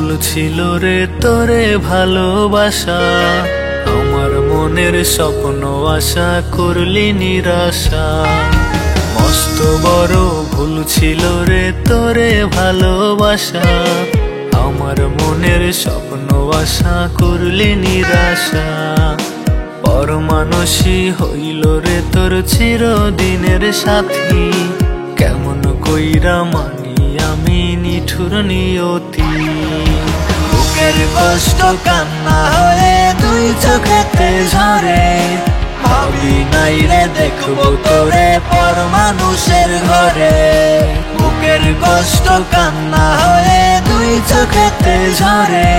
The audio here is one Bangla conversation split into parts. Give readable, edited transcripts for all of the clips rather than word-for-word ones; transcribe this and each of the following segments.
ভুল ছিল রে তোরে ভালোবাসা, আমার মনের স্বপ্ন আশা করলি নিরাশা। মস্ত বড় ভুল ছিল রে তোরে ভালোবাসা, আমার মনের স্বপ্ন আশা করলি নিরাশা। পর মানুষই হইল রে তোর চিরদিনের সাথী, কেমন কইরা মানি আমি নিঠুর নিয়তি। বুকের কষ্ট কান্না হয়ে দুই চোখেতে ঝরে, ভাবি নাই রে দেখবো তোরে পর মানুষের ঘরে। বুকের কষ্ট কান্না হয়ে দুই চোখেতে ঝরে,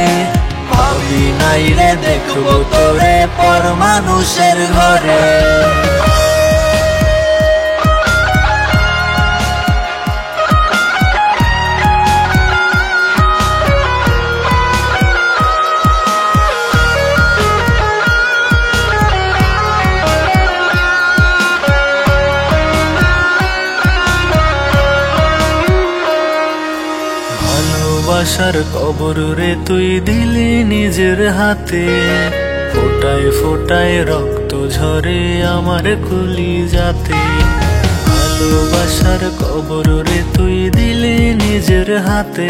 ভাবি নাই রে দেখবো তোরে পর মানুষের ঘরে। ভালোবাসার কবর রে তুই দিলি নিজের হাতে, ফোটায় ফোটায় রক্ত ঝরে আমার কলিজাতে। ভালোবাসার কবর রে তুই দিলি নিজের হাতে,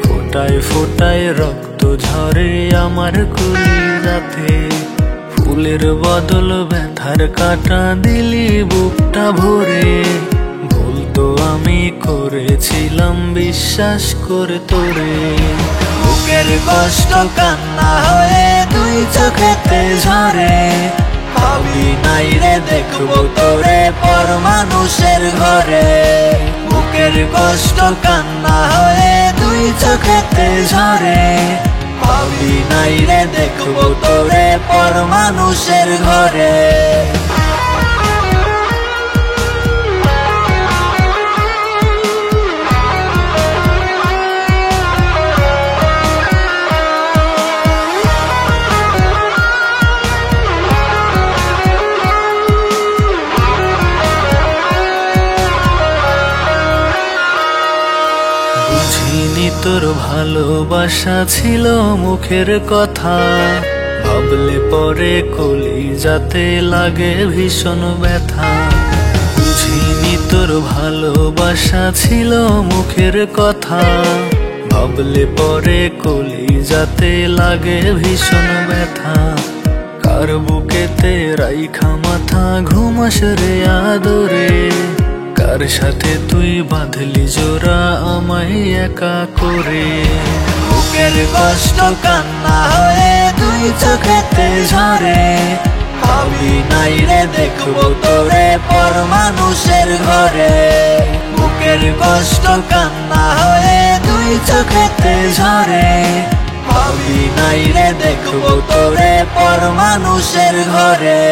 ফোটায় ফোটায় রক্ত ঝরে আমার কলিজাতে। ফুলের বদল ব্যথার কাঁটা দিলি বুকটা ভরে, তো আমি করেছিলাম বিশ্বাস করে তোরে। বুকের কষ্ট কান্না হয়ে দুই চোখেতে ঝরে, ভাবি নাই রে দেখবো তোরে পর মানুষের ঘরে। বুকের কষ্ট কান্না হয়ে দুই চোখেতে ঝরে, ভাবি নাই রে দেখবো তোরে পর মানুষের ঘরে। তোর ভালোবাসা ছিল মুখের কথা, ভাবলে পরে কলিজাতে লাগে ভীষণ ব্যথা। বুঝিনি তোর ভালোবাসা ছিল মুখের কথা, ভাবলে পরে কলিজাতে লাগে ভীষণ ব্যথা। কার বুকেতে রাইখা মাথা ঘুমাস রে আদরে, কার সাথে তুই বাঁধলি জোড়া আমায় একা করে। বুকের কষ্ট কান্না হয়ে দুই চোখেতে ঝরে, ভাবি নাই রে দেখবো তোরে পর মানুষের ঘরে। বুকের কষ্ট কান্না হয়ে দুই চোখেতে ঝরে, ভাবি নাই রে দেখবো তোরে পর মানুষের ঘরে।